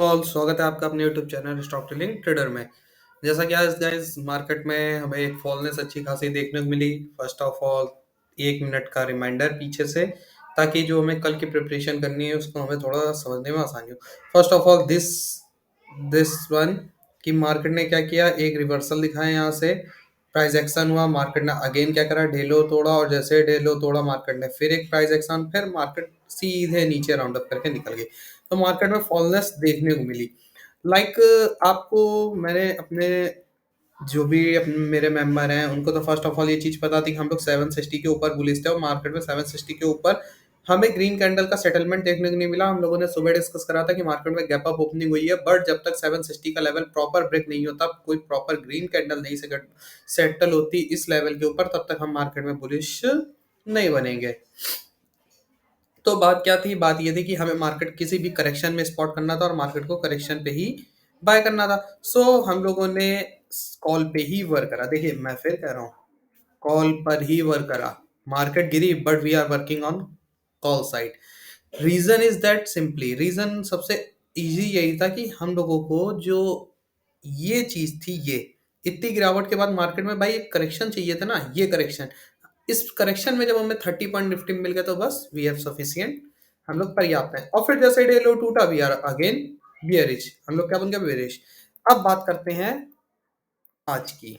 All स्वागत है आपका अपने YouTube channel stock dealing trader में। जैसा कि आज गाइस मार्केट में हमें एक फॉलनेस अच्छी खासी देखने को मिली। फर्स्ट ऑफ ऑल 1 मिनट का रिमाइंडर पीछे से, ताकि जो हमें कल की प्रिपरेशन करनी है उसको हमें थोड़ा समझने में आसानी हो। First of all this this one कि मार्केट ने क्या किया, एक रिवर्सल दिखाया यहाँ से, प्राइस एक्शन हुआ, मार्केट ने अगेन क्या करा, डे लो तोड़ा, और जैसे डे लो तोड़ा मार्केट ने फिर एक प्राइस एक्शन, फिर मार्केट सीधे नीचे राउंड अप करके निकल गई। तो मार्केट में फॉलनेस देखने को मिली। लाइक आपको मैंने अपने जो भी मेरे मेंबर हैं उनको तो फर्स्ट ऑफ ऑल ये चीज पता थी कि हम लोग 760 के ऊपर बुलिश थे, और मार्केट में 760 के ऊपर हमें ग्रीन कैंडल का सेटलमेंट देखने को नहीं मिला। हम लोगों ने सुबह डिस्कस करा था कि मार्केट में गैप अप ओपनिंग हुई है, बट जब तक 760 का लेवल प्रॉपर ब्रेक नहीं होता, कोई प्रॉपर ग्रीन कैंडल नहीं सेटल होती इस लेवल के ऊपर, तब तक हम मार्केट में बुलिश नहीं बनेंगे। तो बात क्या थी, बात ये थी कि हमें मार्केट किसी भी करेक्शन में स्पॉट करना था, और मार्केट को करेक्शन पे ही बाय करना था। सो हम लोगों ने कॉल पे ही वर्क करा। देखिए मैं फिर कह रहा हूँ, कॉल पर ही वर्क करा। मार्केट गिरी but we are working on call side. Reason is that simply, reason सबसे इजी यही था कि हम लोगों को जो ये चीज थी, ये इतनी गिरावट के बाद मार्केट में भाई एक करेक्शन चाहिए था ना, ये करेक्शन। इस करेक्शन में जब हमें 30 पॉइंट निफ्टी मिल गया तो बस वी हैव सफिशिएंट, हम लोग पर्याप्त है। और फिर जैसे डे लो टूटा, वी आर अगेन बियरिश, हम लोग क्या बन गया, बियरिश। अब बात करते हैं आज की,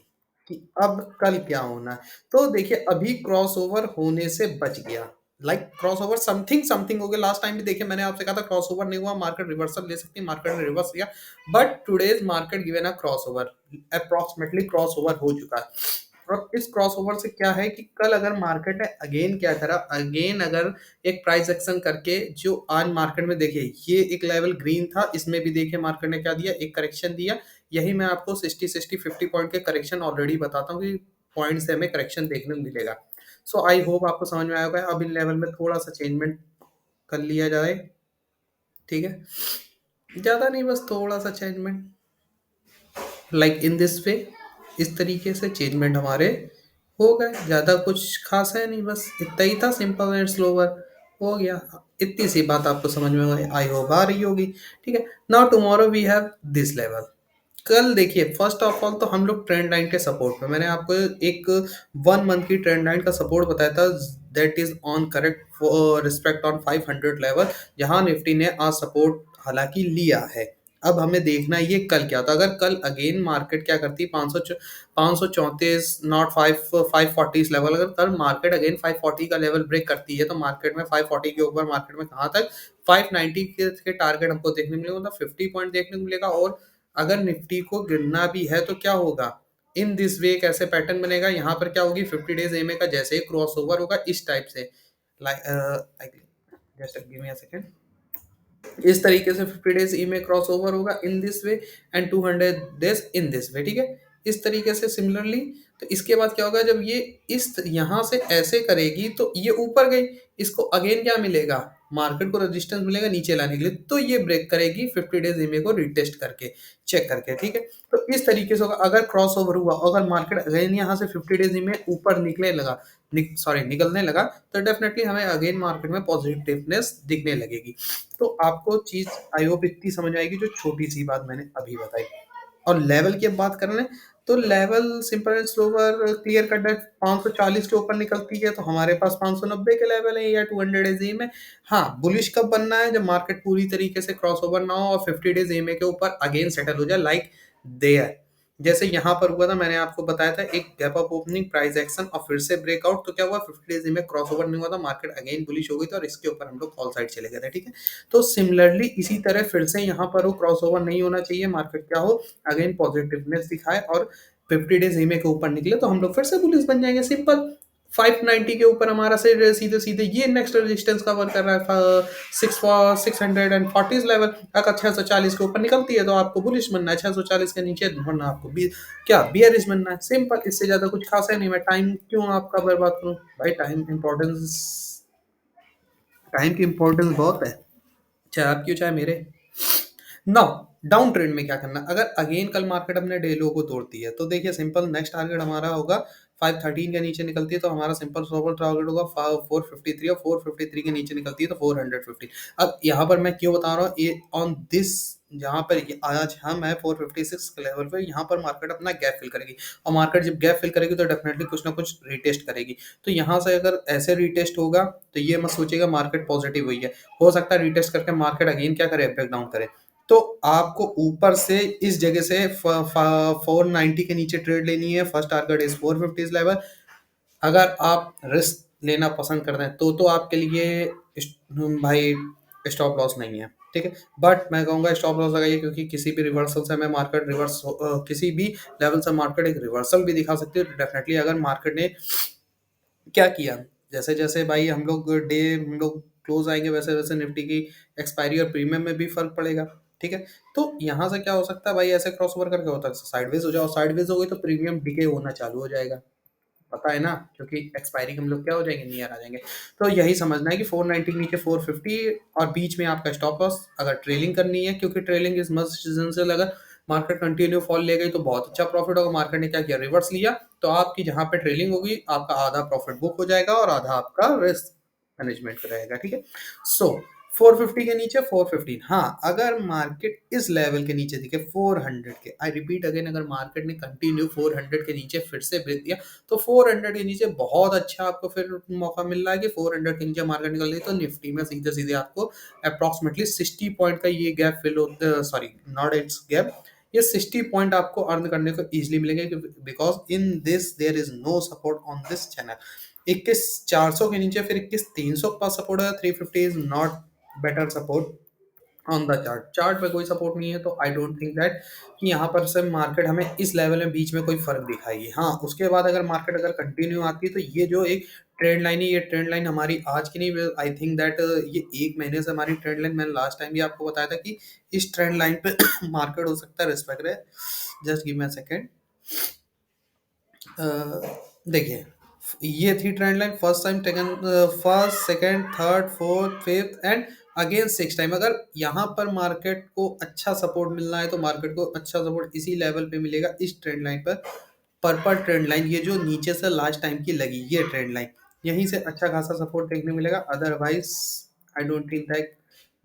कि अब कल क्या होना है। तो देखिए अभी क्रॉसओवर होने से बच गया। लाइक क्रॉसओवर समथिंग समथिंग हो गया। लास्ट टाइम भी देखिए मैंने आपसे कहा था क्रॉसओवर नहीं हुआ, मार्केट रिवर्सल ले सकती है, मार्केट ने रिवर्स लिया, but today's market given a crossover, approximately crossover हो चुका है। और इस क्रॉसओवर से क्या है कि कल अगर मार्केट ने अगेन क्या करा, अगेन अगर एक प्राइस एक्शन करके, जो आज मार्केट में देखिए ये एक लेवल ग्रीन था, इसमें भी देखिए मार्केट ने क्या दिया, एक करेक्शन दिया। यही मैं आपको 60-50 पॉइंट के करेक्शन ऑलरेडी बताता हूँ कि पॉइंट से हमें करेक्शन देखने को मिलेगा। सो आई होप आपको समझ में आया होगा। अब इन लेवल में थोड़ा सा चेंजमेंट कर लिया जाए, ठीक है, ज्यादा नहीं, बस थोड़ा सा चेंजमेंट, लाइक इन दिस वे, इस तरीके से चेंजमेंट हमारे हो गए। ज़्यादा कुछ खास है नहीं, बस इतना ही था, सिंपल एंड स्लोवर हो गया। इतनी सी बात आपको समझ में आई होप आ रही होगी, ठीक है। Now tomorrow we have this level. कल देखिए फर्स्ट ऑफ ऑल तो हम लोग ट्रेंड लाइन के सपोर्ट पे, मैंने आपको एक 1 मंथ की ट्रेंड लाइन का सपोर्ट बताया था, that is on correct respect on 500 level, जहां निफ्टी ने आज सपोर्ट हालांकि लिया है। अब हमें देखना है ये कल क्या होता है। अगर कल अगेन मार्केट क्या करती है, 534 नॉट 540 लेवल, अगर कल मार्केट अगेन 540 का लेवल ब्रेक करती है, तो मार्केट में 540 के ऊपर मार्केट में कहाँ तक 590 के टारगेट हमको देखने को मिलेगा, मतलब 50 पॉइंट देखने को मिलेगा। और अगर निफ्टी को गिरना भी है तो क्या होगा, इन दिस वे कैसे पैटर्न बनेगा, यहाँ पर क्या होगी, 50 डेज एमए का जैसे ही क्रॉस ओवर होगा इस टाइप से, like just give me a second, इस तरीके से 50 डेज ई में क्रॉस ओवर होगा इन this way, and 200 days in this वे, ठीक है, इस तरीके से सिमिलरली। तो इसके बाद क्या होगा, जब ये इस यहाँ से ऐसे करेगी तो ये ऊपर गई, इसको अगेन क्या मिलेगा, मार्केट को रेजिस्टेंस मिलेगा नीचे लाने के लिए, तो ये ब्रेक करेगी 50 डेज ईमे को रिटेस्ट करके, चेक करके, ठीक है। तो इस तरीके से होगा। अगर क्रॉस ओवर हुआ, अगर मार्केट अगेन यहाँ से 50 डेज ईमे ऊपर निकलने लगा, निकलने लगा, तो डेफिनेटली हमें अगेन मार्केट में पॉजिटिवनेस दिखने लगेगी। तो आपको चीज आई होप इतनी समझ आएगी, जो छोटी सी बात मैंने अभी बताई। और लेवल की अब बात कर रहे हैं, तो level simple and slower clear cut है। 540 के ऊपर निकलती है तो हमारे पास 590 के लेवल है, या 200 डेज एम है। हाँ, बुलिश कब बनना है, जब मार्केट पूरी तरीके से क्रॉस ओवर ना हो और 50 डेज एम के ऊपर अगेन सेटल हो जाए, लाइक देयर, जैसे यहाँ पर हुआ था। मैंने आपको बताया था एक gap up opening, price action और फिर से ब्रेकआउट, तो क्या हुआ, 50 डेज में क्रॉस ओवर नहीं हुआ था, मार्केट अगेन बुलिश हो गई थी, और इसके ऊपर हम लोग कॉल साइड चले गए थे, ठीक है। तो सिमिलरली इसी तरह फिर से यहाँ पर वो क्रॉस ओवर नहीं होना चाहिए, मार्केट क्या हो, अगेन पॉजिटिवनेस दिखाए और 50 डेज ईमे के ऊपर निकले, तो हम लोग फिर से बुलिश बन जाएंगे, सिंपल। 590 के ऊपर हमारा से सीधे सीधे ये नेक्स्ट रेजिस्टेंस कवर कर रहा है, 640 लेवल। अगर 640 के ऊपर निकलती है तो आपको बुलिश बनना है, 640 के नीचे बनना आपको क्या बियरिश बनना है, सिंपल। इससे ज्यादा कुछ खास है नहीं। मैं टाइम क्यों आपका बर्बाद करूं भाई, टाइम की इंपॉर्टेंस बहुत है, चाहे आपकी हो चाहे मेरे। नाउ डाउन ट्रेंड में क्या करना, अगर अगेन कल मार्केट अपने डे लो को तोड़ती है, तो देखिए सिंपल नेक्स्ट टारगेट हमारा होगा 513 के नीचे निकलती है तो हमारा सिंपल सोबर टारगेट होगा 453, और 453 के नीचे निकलती है तो 450। अब यहाँ पर मैं क्यों बता रहा हूँ, ये ऑन दिस जहाँ पर आज हम है 456 के लेवल पे, यहाँ पर मार्केट अपना गैप फिल करेगी, और मार्केट जब गैप फिल करेगी तो डेफिनेटली कुछ ना कुछ रिटेस्ट करेगी। तो यहाँ से अगर ऐसे रिटेस्ट होगा तो ये मत सोचिएगा मार्केट पॉजिटिव हुई है, हो सकता है रिटेस्ट करके मार्केट अगेन क्या करे, ब्रेक डाउन करे। तो आपको ऊपर से इस जगह से 490 के नीचे ट्रेड लेनी है। First target is 450 level. अगर आप रिस्क लेना पसंद करते हैं तो आपके लिए भाई स्टॉप लॉस नहीं है, ठीक है। बट मैं कहूँगा स्टॉप लॉस लगाइए, क्योंकि किसी भी रिवर्सल से हमें मार्केट किसी भी लेवल से मार्केट एक रिवर्सल भी दिखा सकती है। डेफिनेटली अगर मार्केट ने क्या किया, जैसे जैसे भाई हम लोग क्लोज आएंगे, वैसे वैसे निफ्टी की एक्सपायरी और प्रीमियम में भी फर्क पड़ेगा, ठीक है। तो यहाँ से क्या हो सकता है भाई, ऐसे क्रॉस ओवर करके होता है साइडवेज हो जाओ, साइडवेज हो गई तो प्रीमियम डिके होना चालू हो जाएगा, पता है ना, क्योंकि एक्सपायरी हम लोग क्या हो जाएंगे, नियर आ जाएंगे। तो यही समझना है कि 490 के नीचे 450 और बीच में आपका स्टॉप लॉस अगर ट्रेलिंग करनी है, क्योंकि ट्रेलिंग इज मस्ट सीजन। अगर मार्केट कंटिन्यू फॉल ले गई तो बहुत अच्छा प्रॉफिट होगा। मार्केट ने क्या किया, रिवर्स लिया, तो आपकी जहां पे ट्रेलिंग होगी आपका आधा प्रॉफिट बुक हो जाएगा और आधा आपका रिस्क मैनेजमेंट का रहेगा, ठीक है। सो 450 के नीचे 415, हाँ अगर मार्केट इस लेवल के नीचे दिखे 400 के, आई रिपीट अगेन, अगर मार्केट ने कंटिन्यू 400 के नीचे फिर से ब्रेक दिया तो 400 के नीचे बहुत अच्छा आपको फिर मौका मिल रहा है कि 400 के नीचे मार्केट निकल रही है, तो निफ्टी में सीधे सीधे आपको अप्रोक्सीमेटली 60 पॉइंट का ये गैप फिल होता, सॉरी नॉट इट्स गैप, ये 60 पॉइंट आपको अर्न करने को इजीली मिलेंगे, because in this there is no support on this channel. 21,400 के नीचे फिर 21,300 का पास सपोर्ट है, 350 is not better support on the chart. Chart पे कोई सपोर्ट नहीं है, तो आई डोंट थिंक दैट कि यहाँ पर से मार्केट हमें इस लेवल में बीच में कोई फर्क दिखाएगी। हाँ उसके बाद अगर मार्केट अगर कंटिन्यू आती है तो ये जो एक ट्रेंड लाइन है, ये ट्रेंड लाइन हमारी आज की नहीं, आई थिंक दैट ये एक महीने से हमारी ट्रेंड लाइन, मैंने लास्ट टाइम भी आपको बताया था कि इस ट्रेंड लाइन पे मार्केट हो सकता है रिस्पेक्ट रहे। Just give me a second. देखिए ये थी trend line, first time taken, first second third fourth fifth and again six time. अगर यहाँ पर मार्केट को अच्छा सपोर्ट मिलना है तो मार्केट को अच्छा सपोर्ट इसी लेवल पे मिलेगा, इस ट्रेंड लाइन पर। पर्पल ट्रेंड लाइन, ये जो नीचे से लास्ट टाइम की लगी ये ट्रेंड लाइन, यहीं से अच्छा खासा सपोर्ट देखने मिलेगा। Otherwise I don't think that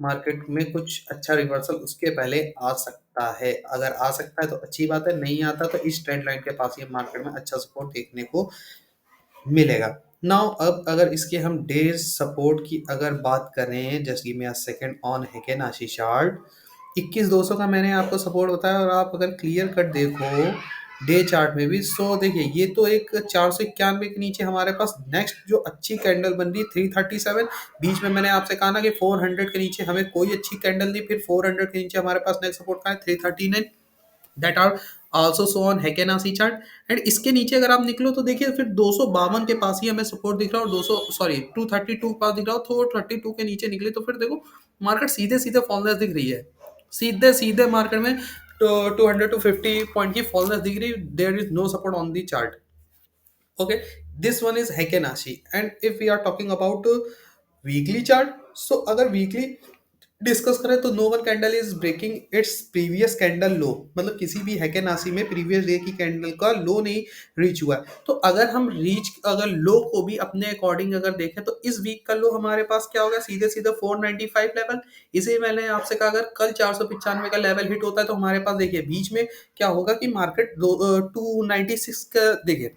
market में कुछ अच्छा रिवर्सल उसके पहले आ सकता है। अगर आ सकता है तो अच्छी बात है, नहीं आता तो इस ट्रेंड लाइन के पास ही मार्केट में अच्छा सपोर्ट देखने को मिलेगा। नाउ अब अगर इसके हम डेज सपोर्ट की अगर बात करें, just give me a second on Heikin Ashi chart, 21,200 का मैंने आपको सपोर्ट बताया, और आप अगर क्लियर कट देखो डे चार्ट में भी, सो देखिए ये तो एक 491 के नीचे हमारे पास नेक्स्ट जो अच्छी कैंडल बन रही है 337। बीच में मैंने आपसे कहा ना कि 400 के नीचे हमें कोई अच्छी कैंडल नहीं, फिर 400 के नीचे हमारे पास नेक्स्ट सपोर्ट का है 339, that are also so on Heikin Ashi chart. And इसके नीचे अगर आप निकलो तो देखिए फिर 252 के पास ही हमें सपोर्ट दिख रहा है, और 200 सॉरी 232 के पास दिख रहा है, तो 32 के नीचे निकले तो फिर देखो मार्केट सीधे सीधे फॉलनेस दिख रही है, सीधे सीधे मार्केट में तो 200 to 50 पॉइंट की फॉलनेस दिख रही है। There is no support on the chart. Okay, this one is Hekenashi. And if we are talking about weekly chart, so अगर weekly डिस्कस करें तो no one candle is breaking its previous candle low, मतलब किसी भी हैकेनासी में previous day की candle का लो नहीं रीच हुआ है। तो अगर हम रीच अगर लो को भी अपने अकॉर्डिंग अगर देखें तो इस वीक का लो हमारे पास क्या होगा, सीधे सीधे 495 लेवल। इसे मैंने आपसे कहा अगर कल 495 का लेवल हिट होता है तो हमारे पास देखिए बीच में क्या होगा कि मार्केट 296 का, देखिए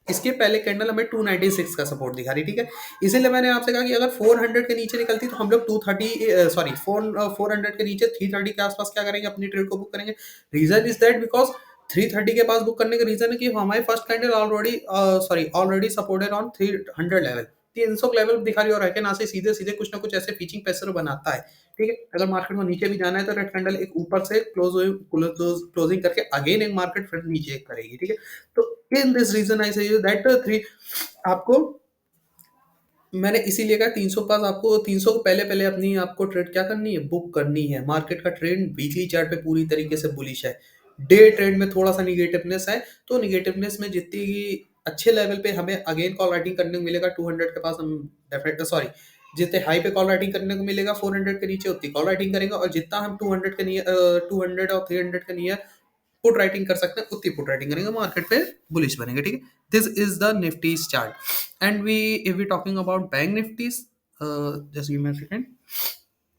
इसके पहले कैंडल हमें 296 का सपोर्ट दिखा रही, ठीक है। इसीलिए मैंने आपसे कहा कि अगर 400 के नीचे निकलती तो हम लोग 230 सॉरी 400 के नीचे 330 के आसपास क्या करेंगे, अपनी ट्रेड को बुक करेंगे। रीजन इज दैट बिकॉज 330 के पास बुक करने का रीजन है कि हमारी first candle already supported on 300 level, 300 level दिखा रही है, और ना से सीधे सीधे कुछ ना कुछ ऐसे फीचिंग प्रेशर बनाता है, ठीक है। अगर मार्केट को नीचे भी जाना है तो रेड कैंडल एक ऊपर से क्लोजिंग करके अगेन एक मार्केट फिर नीचे करेगी, ठीक है। तो in this reason I say that three आपको मैंने इसीलिए कहा 300 पास, आपको 300 को पहले पहले अपनी आपको ट्रेड क्या करनी है, बुक करनी है। मार्केट का ट्रेंड वीकली चार्ट पे पूरी तरीके से बुलिश है, डे ट्रेंड में थोड़ा सा निगेटिवनेस है, तो निगेटिवनेस में जितनी अच्छे लेवल पे हमें अगेन कॉल राइटिंग करने को मिलेगा 200 के पास, हम डेफिनेटली सॉरी जितने हाई पे कॉल राइटिंग करने को मिलेगा 400 के नीचे उतनी कॉल राइटिंग करेंगे, और जितना हम 200 के नियर 200 और 300 के नियर पुट राइटिंग कर सकते हैं उतनी पुट राइटिंग करेंगे, मार्केट पे बुलिश बनेंगे, ठीक है। This is the Nifty's chart. And we if we talking about bank Nifty's, just give me a second.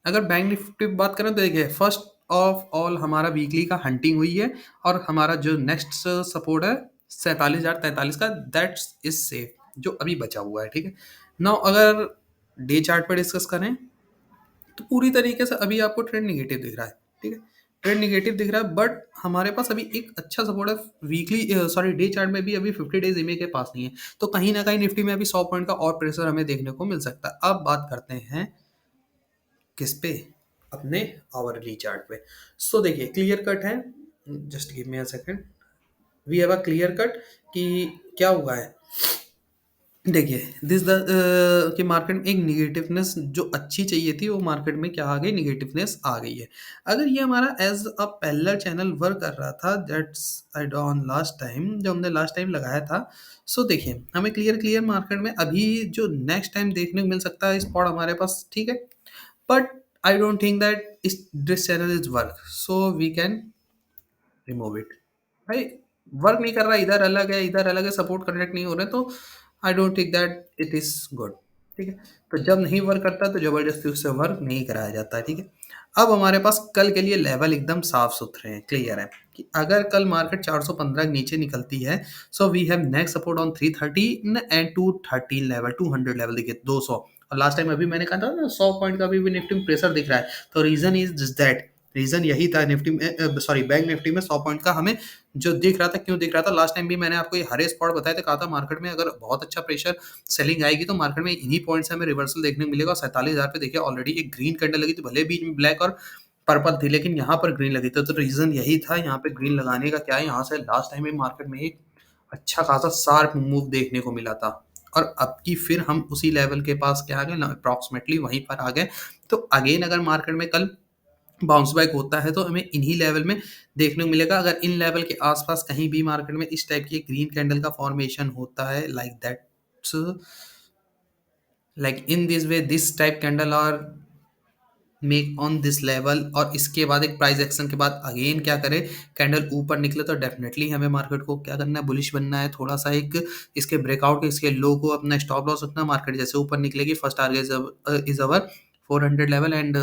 अगर बैंक निफ्टी की बात करें तो देखिए फर्स्ट ऑफ ऑल हमारा वीकली का हंटिंग हुई है और हमारा जो नेक्स्ट सपोर्ट है 47,043 का, दैट्स इज सेफ, जो अभी बचा हुआ है, ठीक है। नाउ अगर डे चार्ट पर डिस्कस करें तो पूरी तरीके से अभी आपको ट्रेंड निगेटिव दिख रहा है, ठीक है। ट्रेंड निगेटिव दिख रहा है, बट हमारे पास अभी एक अच्छा सपोर्ट है वीकली, सॉरी डे चार्ट में भी अभी 50 डेज ईमे के पास नहीं है। तो कहीं ना कहीं निफ्टी में अभी 100 पॉइंट का और प्रेशर हमें देखने को मिल सकता है। अब बात करते हैं किस पे, अपने आवरली चार्ट पे। सो देखिए क्लियर कट है, just give me a second, we have a clear cut कि क्या हुआ है। देखिए दिस द कि मार्केट में एक निगेटिवनेस जो अच्छी चाहिए थी वो मार्केट में क्या आ गई, निगेटिवनेस आ गई है। अगर ये हमारा as a parallel channel work कर रहा था, that's I done last time, जो हमने लास्ट टाइम लगाया था। सो देखिए हमें क्लियर क्लियर मार्केट में अभी जो नेक्स्ट टाइम देखने को मिल सकता है स्पॉट हमारे पास, ठीक है। But I don't think that this channel is work, so we can remove it. भाई वर्क नहीं कर रहा, इधर अलग है इधर अलग है, सपोर्ट कनेक्ट नहीं हो रहे, तो आई don't think that it is good, ठीक है। तो जब नहीं वर्क करता तो जबरदस्ती उससे वर्क नहीं कराया जाता है, ठीक है। अब हमारे पास कल के लिए लेवल एकदम साफ सुथरे हैं, क्लियर है कि अगर कल मार्केट 415 के नीचे निकलती है, so we have next support on 330 and 230 level, 200 level, देखिए 200। और लास्ट टाइम अभी मैंने कहा था ना 100 पॉइंट का भी निफ्टी में प्रेशर दिख रहा है, तो रीजन इज दैट, रीजन यही था निफ्टी में, सॉरी बैंक निफ्टी में 100 पॉइंट का हमें जो दिख रहा था, क्यों दिख रहा था। लास्ट टाइम भी मैंने आपको ये हरे स्पॉट बताया था, कहा था मार्केट में अगर बहुत अच्छा प्रेशर सेलिंग आएगी तो मार्केट में इन्हीं पॉइंट से हमें रिवर्सल देखने को मिलेगा। 47,000 पे देखिए ऑलरेडी एक ग्रीन कैंडल लगी थी, भले बीच में ब्लैक और पर्पल थी, लेकिन यहाँ पर ग्रीन लगी थी, तो रीजन यही था यहाँ पे ग्रीन लगाने का। क्या है, यहाँ से लास्ट टाइम में मार्केट में एक अच्छा खासा शार्प मूव देखने को मिला था, और अब की फिर हम उसी लेवल के पास क्या आ गए, अप्रॉक्सीमेटली वहीं पर आ गए। तो अगेन अगर मार्केट में कल बाउंस बैक होता है तो हमें इन्हीं लेवल में देखने को मिलेगा। अगर इन लेवल के आसपास कहीं भी मार्केट में इस टाइप की ग्रीन कैंडल का फॉर्मेशन होता है, like that, like in this way this type candle are make on this level, और इसके बाद एक प्राइस एक्शन के बाद अगेन क्या करे, कैंडल ऊपर निकले, तो डेफिनेटली हमें मार्केट को क्या करना है, बुलिश बनना है। थोड़ा सा एक इसके ब्रेकआउट, इसके लो को अपना स्टॉप लॉस रखना। मार्केट जैसे ऊपर निकलेगी, first target is our 400 level, and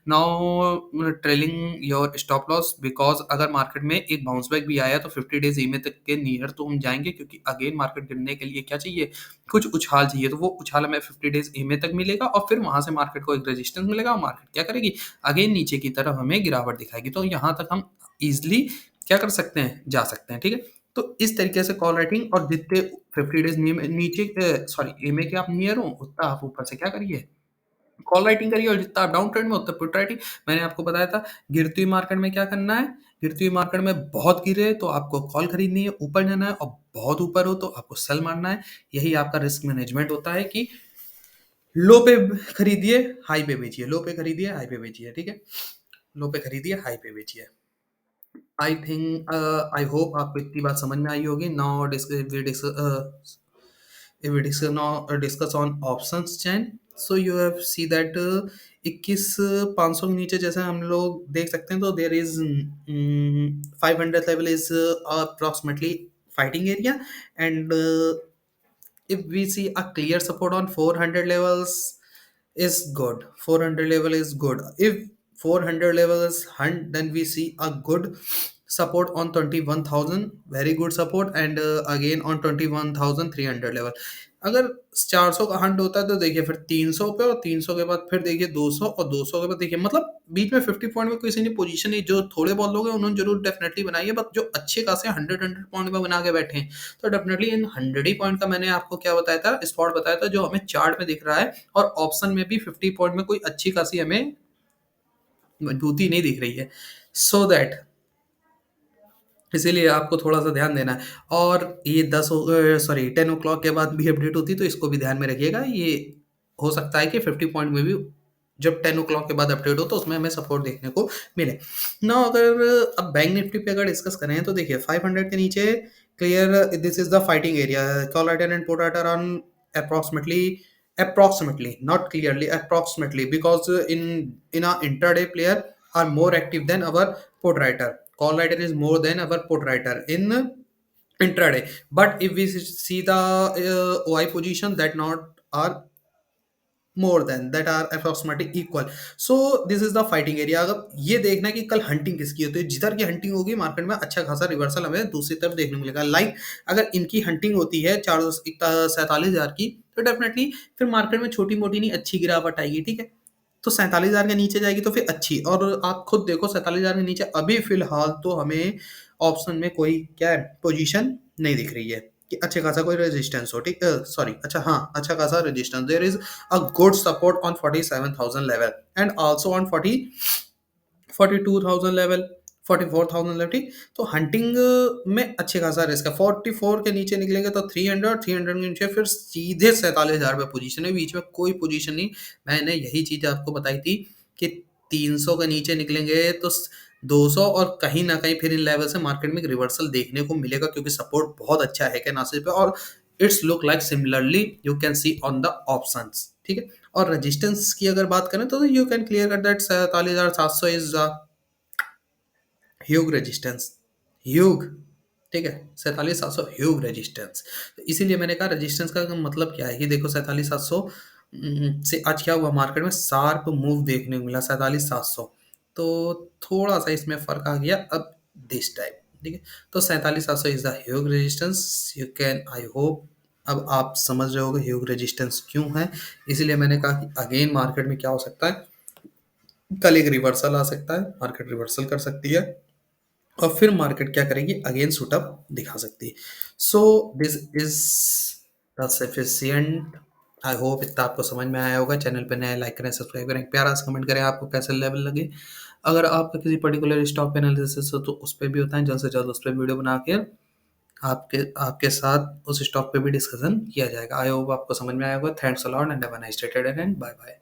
now trailing your stop loss, because अगर मार्केट में एक बाउंस बैक भी आया तो 50 डेज ईमे तक के नियर तो हम जाएंगे, क्योंकि अगेन मार्केट गिरने के लिए क्या चाहिए, कुछ उछाल चाहिए। तो वो उछाल हमें 50 डेज ईमे तक मिलेगा, और फिर वहां से मार्केट को एक रेजिस्टेंस मिलेगा, और मार्केट क्या करेगी, अगेन नीचे की तरफ हमें गिरावट दिखाएगी। तो यहाँ तक हम इजिली क्या कर सकते हैं, जा सकते हैं, ठीक है। तो इस तरीके से कॉल राइटिंग, और जितने 50 डेज नीचे, सॉरी ईमे के आप नियर हो, उतना आप ऊपर से क्या करिए, कॉल राइटिंग करिए, और जितना आप डाउन ट्रेंड में उतना पुट राइटिंग। मैंने आपको बताया था गिरती हुई मार्केट में क्या करना है, गिरती हुई मार्केट में बहुत गिरे तो आपको कॉल खरीदनी है, ऊपर जाना है, और बहुत ऊपर हो तो आपको सेल मारना है। यही आपका रिस्क मैनेजमेंट होता है कि लो पे खरीदिए, हाई पे बेचिए, लो पे खरीदिए, हाई पे बेचिए, ठीक है। लो पे खरीदिए, हाई पे बेचिए। आई थिंक, आई होप आपको इतनी बात समझ में आई होगी। Now if we discuss now discuss on options chain, so you have see that 21,500 के नीचे जैसे हम लोग देख सकते हैं, तो there is 500 level is approximately fighting area, and if we see a clear support on 400 levels is good, 400 level is good. If 400 level is hunt, then we see a good support on 21,000, very good support, and again on 21,300 level। अगर 400 का Hunt होता है तो देखिए फिर 300 पे, और 300 के बाद फिर देखिए 200, और 200 के बाद देखिए, मतलब बीच में 50 पॉइंट में किसी ने पोजीशन नहीं, जो थोड़े बहुत लोग हैं उन्होंने जरूर डेफिनेटली बनाई है, बट जो अच्छे खासे 100 पॉइंट में बना के बैठे हैं, तो डेफिनेटली इन 100 ही पॉइंट का मैंने आपको क्या बताया था, स्पॉट बताया था, जो हमें चार्ट में दिख रहा है। और ऑप्शन में भी 50 पॉइंट में कोई अच्छी खासी हमें मजबूती नहीं दिख रही है, सो दैट इसीलिए आपको थोड़ा सा ध्यान देना है। और ये 10 ओ क्लॉक के बाद भी अपडेट होती है, तो इसको भी ध्यान में रखिएगा। ये हो सकता है कि 50 पॉइंट में भी जब 10 ओ क्लॉक के बाद अपडेट हो तो उसमें हमें सपोर्ट देखने को मिले ना। अगर अब बैंक निफ्टी पे अगर डिस्कस करें तो देखिए 500 के नीचे clear, this is the fighting area, call writer and put writer on approximately approximately not clearly, approximately, because in our intraday player are more active than our put writer. Call writer is more than our put writer in intraday. But if we see the OI position, that not are more than that are approximately equal. So this is the fighting area. अगर ये देखना है कि कल hunting किसकी होती है, जिधर की हंटिंग होगी मार्केट में अच्छा खासा रिवर्सल हमें दूसरी तरफ देखने को मिलेगा। लाइक अगर इनकी हंटिंग होती है 47,000 की, तो डेफिनेटली फिर मार्केट में छोटी मोटी नहीं अच्छी गिरावट आएगी, ठीक है। तो 47,000 के नीचे जाएगी तो फिर अच्छी, और आप खुद देखो 47,000 के नीचे अभी फिलहाल तो हमें ऑप्शन में कोई क्या है पोजीशन नहीं दिख रही है कि अच्छे खासा कोई रेजिस्टेंस हो, ठीक, सॉरी, अच्छा हाँ, अच्छा खासा resistance there is a good support on 47,000 level and also on 42,000 level, 44,000 level, ठीक। तो हंटिंग में अच्छे खासा रिस्क है। 44 के नीचे निकलेंगे तो 300, 300 के नीचे फिर सीधे 47,000 पे पोजीशन है, बीच में कोई पोजीशन नहीं। मैंने यही चीज आपको बताई थी कि 300 के नीचे निकलेंगे तो 200, और कहीं ना कहीं फिर इन लेवल से मार्केट में एक रिवर्सल देखने को मिलेगा, क्योंकि सपोर्ट बहुत अच्छा है के नासिर पे, और it's look like similarly you can see on the options, ठीक है। और रेजिस्टेंस की अगर बात करें तो you can clear cut that 47,700 is Hugh resistance, Hugh, ठीक है। 47,700 ह्यूग रेजिस्टेंस। इसीलिए मैंने कहा रेजिस्टेंस का मतलब क्या है कि देखो 47,700 से आज क्या हुआ मार्केट में शार्प मूव देखने को मिला 47,700, तो थोड़ा सा इसमें फर्क आ गया अब दिस टाइम, ठीक है। तो 47,700 is the Hugh resistance. You can, I hope अब आप समझ रहे होगे ह्यूग रेजिस्टेंस क्यों है। इसीलिए मैंने कहा कि अगेन मार्केट में क्या हो सकता है, कल एक रिवर्सल आ सकता है, मार्केट रिवर्सल कर सकती है, और फिर मार्केट क्या करेगी, अगेन शूट अप दिखा सकती है। सो this is the sufficient. I hope इतना आपको समझ में आया होगा। चैनल पे नए लाइक करें, सब्सक्राइब करें, प्यारा सा कमेंट करें आपको कैसे लेवल लगे। अगर आपका किसी पर्टिकुलर स्टॉक पे एनालिसिस हो तो उस पर भी होता है, जल्द से जल्द उस पर वीडियो बना के आपके आपके साथ उस स्टॉक पे भी डिस्कशन किया जाएगा। आई होप आपको समझ में आया होगा। Thanks a lot and have a nice day and bye bye.